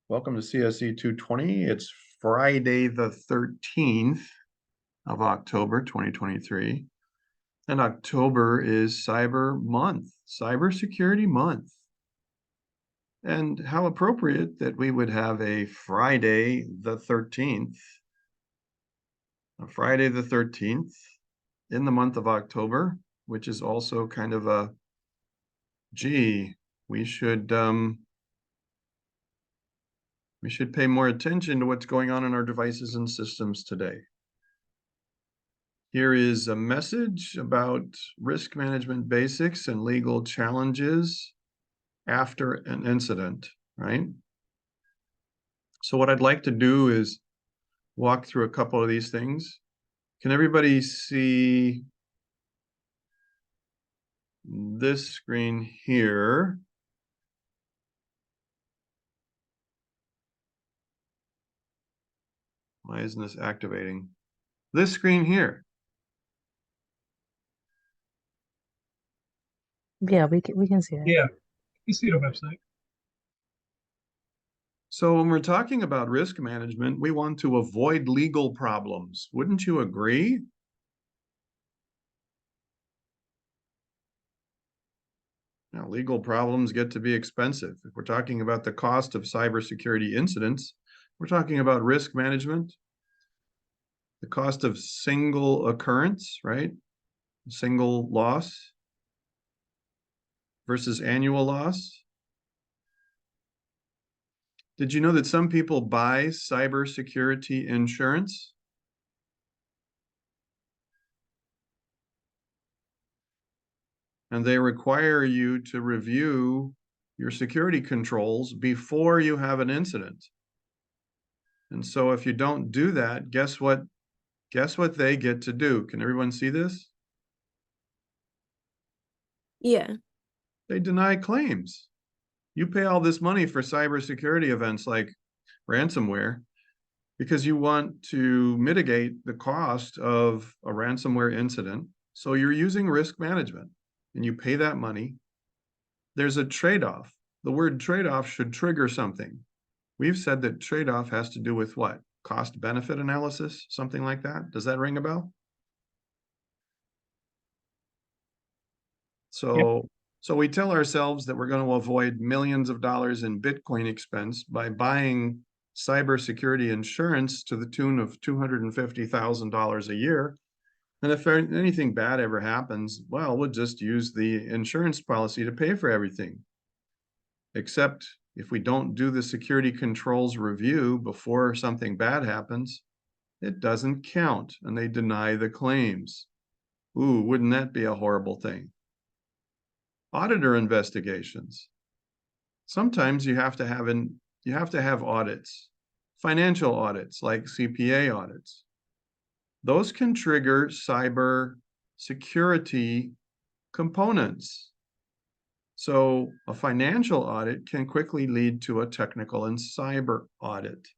Welcome to CSC220. It's Friday the 13th of October 2023. And October is Cyber Month, Cybersecurity Month. And how appropriate that we would have a Friday the 13th, in the month of October, which is also kind of a, gee, we should pay more attention to what's going on in our devices and systems today. Here is a message about risk management basics and legal challenges after an incident, right? So what I'd like to do is walk through a couple of these things. Can everybody see this screen here? Why isn't this activating? This screen here. Yeah, we can see it. Yeah, you see the website. So when we're talking about risk management, we want to avoid legal problems. Wouldn't you agree? Now, legal problems get to be expensive. If we're talking about the cost of cybersecurity incidents, we're talking about risk management, the cost of single occurrence, right? Single loss versus annual loss. Did you know that some people buy cybersecurity insurance? And they require you to review your security controls before you have an incident. And so if you don't do that, guess what? Guess what they get to do? Can everyone see this? Yeah. They deny claims. You pay all this money for cybersecurity events like ransomware because you want to mitigate the cost of a ransomware incident. So you're using risk management and you pay that money. There's a trade-off. The word trade-off should trigger something. We've said that trade-off has to do with what? Cost-benefit analysis, something like that. Does that ring a bell? So we tell ourselves that we're going to avoid millions of dollars in Bitcoin expense by buying cybersecurity insurance to the tune of $250,000 a year. And if anything bad ever happens, well, we'll just use the insurance policy to pay for everything. Except if we don't do the security controls review before something bad happens, it doesn't count and they deny the claims. Ooh, wouldn't that be a horrible thing? Auditor investigations. Sometimes you have to have audits, financial audits like CPA audits. Those can trigger cyber security components. So a financial audit can quickly lead to a technical and cyber audit.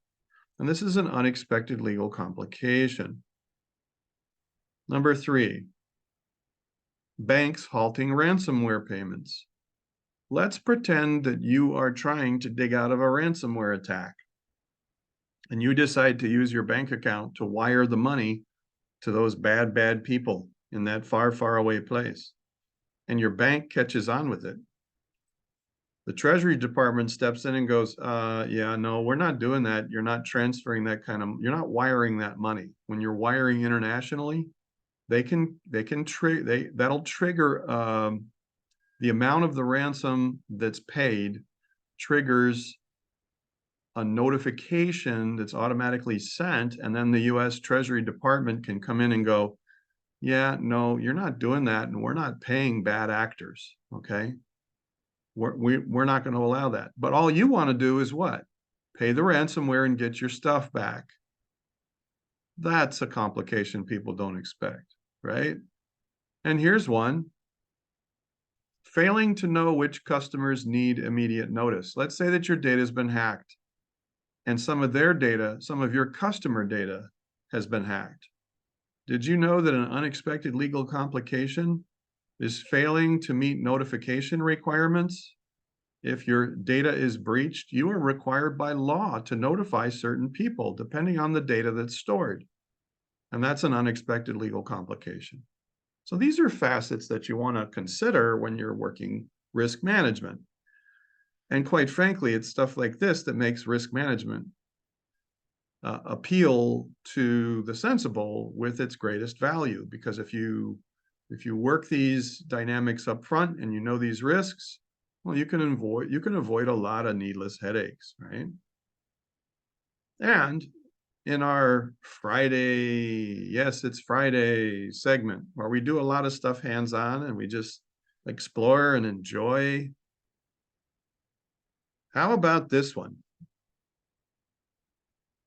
And this is an unexpected legal complication. Number 3, banks halting ransomware payments. Let's pretend that you are trying to dig out of a ransomware attack and you decide to use your bank account to wire the money to those bad people in that far, far away place. And your bank catches on with it. The Treasury Department steps in and goes, yeah, no, we're not doing that. You're not transferring that you're not wiring that money. When you're wiring internationally, that'll trigger the amount of the ransom that's paid triggers a notification that's automatically sent, and then the US Treasury Department can come in and go, yeah, no, you're not doing that, and we're not paying bad actors, okay? We're not going to allow that. But all you want to do is what? Pay the ransomware and get your stuff back. That's a complication people don't expect, right? And here's one. Failing to know which customers need immediate notice. Let's say that your data has been hacked and some of their data, some of your customer data has been hacked. Did you know that an unexpected legal complication is failing to meet notification requirements? If your data is breached, you are required by law to notify certain people, depending on the data that's stored. And that's an unexpected legal complication. So these are facets that you want to consider when you're working risk management. And quite frankly, it's stuff like this that makes risk management appeal to the sensible with its greatest value. Because if you work these dynamics up front and you know these risks, well, you can avoid a lot of needless headaches, right? And in our Friday, yes, it's Friday segment, where we do a lot of stuff hands-on and we just explore and enjoy. How about this one?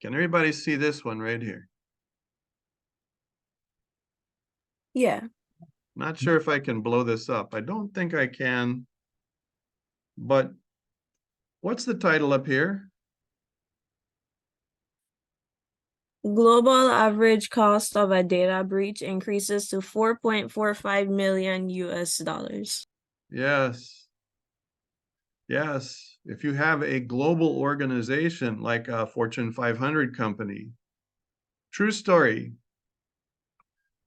Can everybody see this one right here? Yeah. Not sure if I can blow this up. I don't think I can. But what's the title up here? Global average cost of a data breach increases to 4.45 million US dollars. Yes. Yes. If you have a global organization like a Fortune 500 company, true story.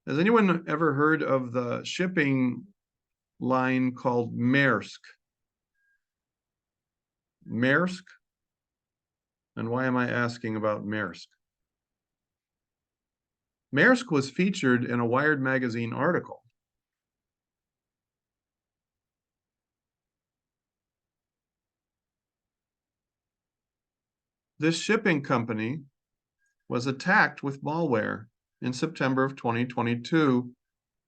Has anyone ever heard of the shipping line called Maersk? Maersk? And why am I asking about Maersk? Maersk was featured in a Wired magazine article. This shipping company was attacked with malware in September of 2022.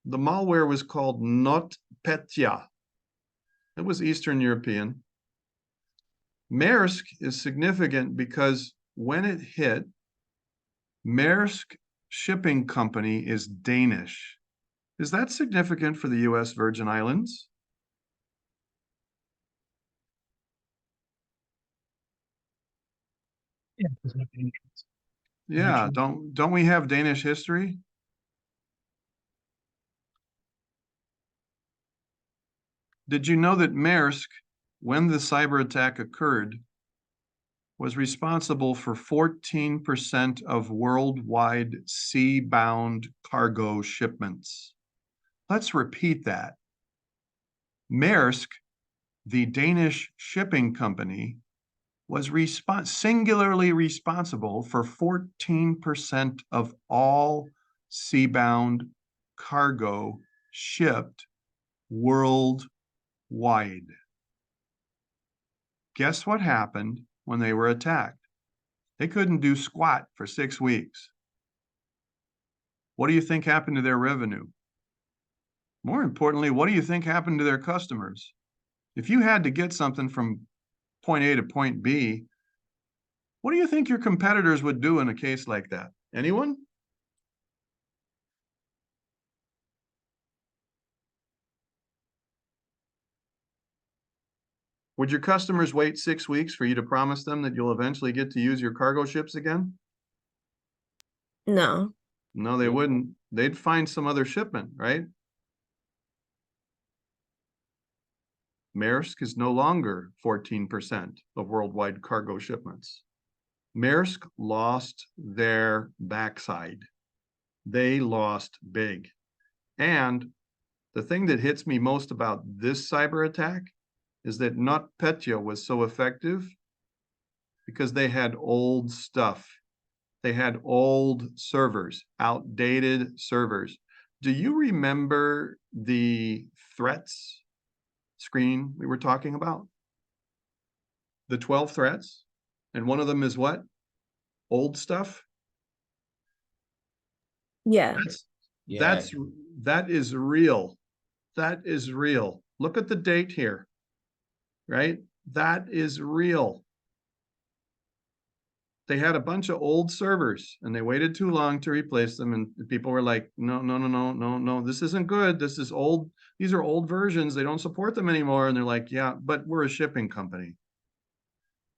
The malware was called NotPetya. It was Eastern European. Maersk is significant because when it hit, Maersk Shipping Company is Danish. Is that significant for the US Virgin Islands? Yeah, there's no Danish. Yeah, don't we have Danish history? Did you know that Maersk, when the cyber attack occurred, was responsible for 14% of worldwide sea-bound cargo shipments? Let's repeat that. Maersk, the Danish shipping company, was singularly responsible for 14% of all sea-bound cargo shipped worldwide. Guess what happened when they were attacked? They couldn't do squat for 6 weeks. What do you think happened to their revenue? More importantly, what do you think happened to their customers? If you had to get something from point A to point B, what do you think your competitors would do in a case like that? Anyone? Would your customers wait 6 weeks for you to promise them that you'll eventually get to use your cargo ships again? No. No, they wouldn't. They'd find some other shipment, right? Maersk is no longer 14% of worldwide cargo shipments. Maersk lost their backside. They lost big. And the thing that hits me most about this cyber attack is that NotPetya was so effective because they had old stuff. They had old servers, outdated servers. Do you remember the threats screen we were talking about? The 12 threats? And one of them is what? Old stuff? Yeah. That is real. That is real. Look at the date here, right? That is real. They had a bunch of old servers and they waited too long to replace them. And people were like, no, this isn't good. This is old. These are old versions. They don't support them anymore. And they're like, yeah, but we're a shipping company.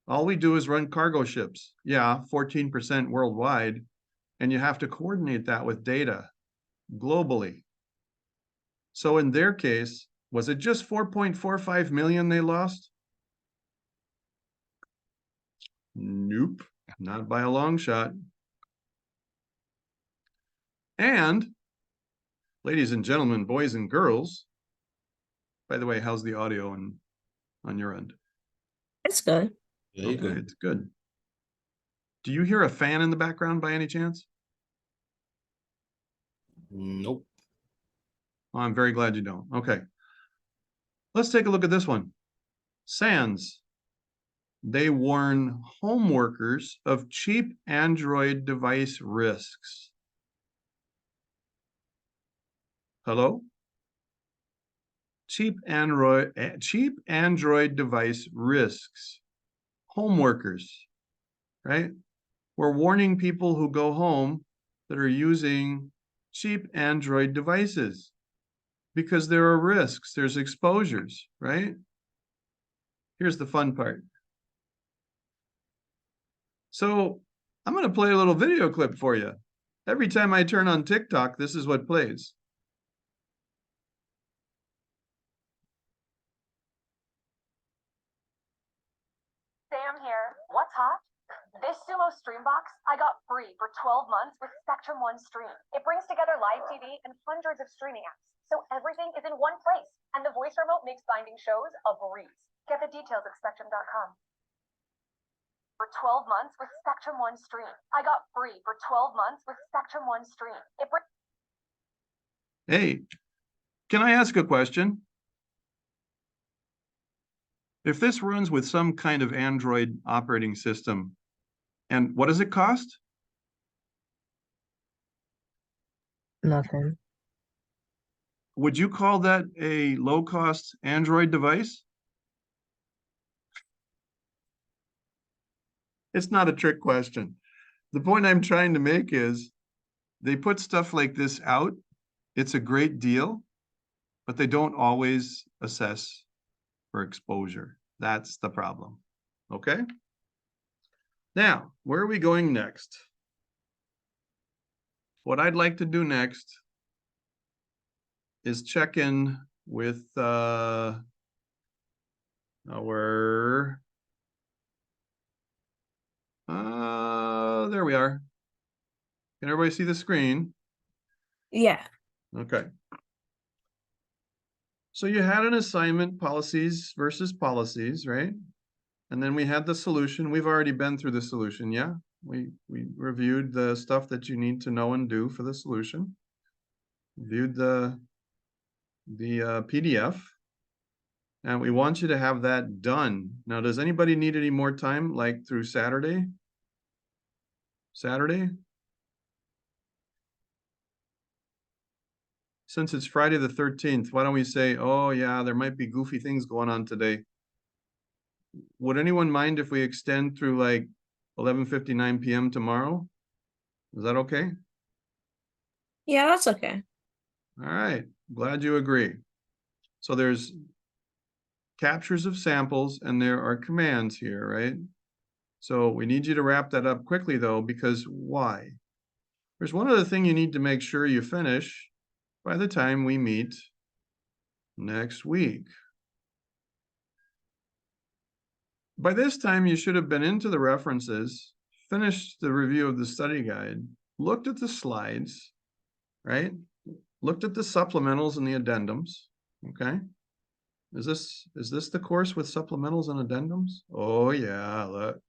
All we do is run cargo ships. Yeah, 14% worldwide. And you have to coordinate that with data globally. So in their case, was it just 4.45 million they lost? Nope, not by a long shot. And ladies and gentlemen, boys and girls, by the way, how's the audio on your end? It's good. Yeah, you're Okay, good. it's good. Do you hear a fan in the background by any chance? Nope. Oh, I'm very glad you don't. Okay. Let's take a look at this one. SANS. They warn home workers of cheap Android device risks. Hello? Cheap Android device risks. Home workers, right? We're warning people who go home that are using cheap Android devices because there are risks, there's exposures, right? Here's the fun part. So I'm going to play a little video clip for you. Every time I turn on TikTok, this is what plays. Sam here. What's hot? This Sumo Stream Box I got free for 12 months with Spectrum One Stream. It brings together live TV and hundreds of streaming apps, so everything is in one place. And the voice remote makes finding shows a breeze. Get the details at spectrum.com. For 12 months with Spectrum One Stream. I got free for 12 months with Spectrum One Stream. Hey, can I ask a question? If this runs with some kind of Android operating system, and what does it cost? Nothing. Would you call that a low-cost Android device? It's not a trick question. The point I'm trying to make is they put stuff like this out. It's a great deal, but they don't always assess for exposure. That's the problem. Okay? Now, where are we going next? What I'd like to do next is check in with our there we are. Can everybody see the screen? Yeah. Okay. So you had an assignment, policies versus policies, right? And then we had the solution. We've already been through the solution, yeah? We reviewed the stuff that you need to know and do for the solution. Viewed the PDF. And we want you to have that done. Now, does anybody need any more time, like through Saturday? Saturday? Since it's Friday the 13th, why don't we say, oh yeah, there might be goofy things going on today. Would anyone mind if we extend through like 11:59 p.m. tomorrow? Is that okay? Yeah, that's okay. All right, glad you agree. So there's captures of samples and there are commands here, right? So we need you to wrap that up quickly though, because why? There's one other thing you need to make sure you finish by the time we meet next week. By this time, you should have been into the references, finished the review of the study guide, looked at the slides, right? Looked at the supplementals and the addendums, okay? Is this the course with supplementals and addendums? Oh yeah, look,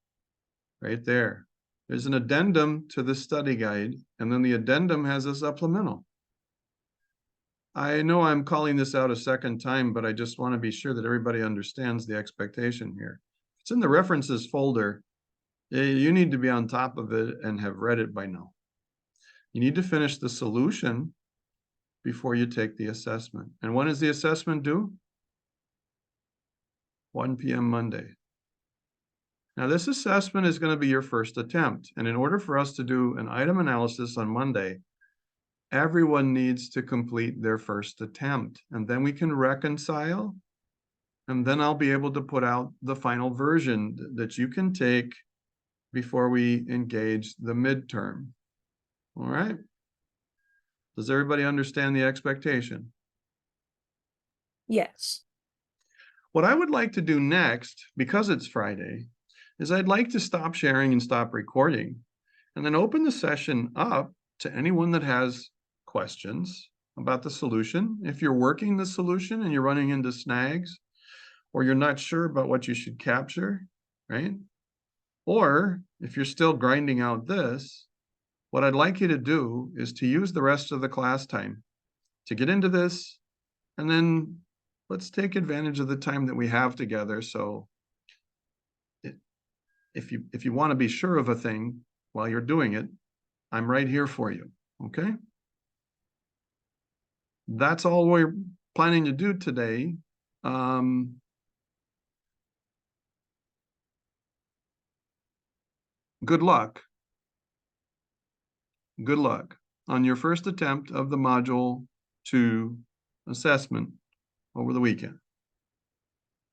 right there. There's an addendum to the study guide, and then the addendum has a supplemental. I know I'm calling this out a second time, but I just want to be sure that everybody understands the expectation here. It's in the references folder. You need to be on top of it and have read it by now. You need to finish the solution before you take the assessment. And when is the assessment due? 1 p.m. Monday. Now this assessment is going to be your first attempt. And in order for us to do an item analysis on Monday, everyone needs to complete their first attempt. And then we can reconcile. And then I'll be able to put out the final version that you can take before we engage the midterm. All right. Does everybody understand the expectation? Yes. What I would like to do next, because it's Friday, is I'd like to stop sharing and stop recording, and then open the session up to anyone that has questions about the solution. If you're working the solution and you're running into snags, or you're not sure about what you should capture, right? Or if you're still grinding out this, what I'd like you to do is to use the rest of the class time to get into this, and then let's take advantage of the time that we have together. So if you want to be sure of a thing while you're doing it, I'm right here for you, okay? That's all we're planning to do today. Good luck. Good luck on your first attempt of the Module 2 assessment over the weekend.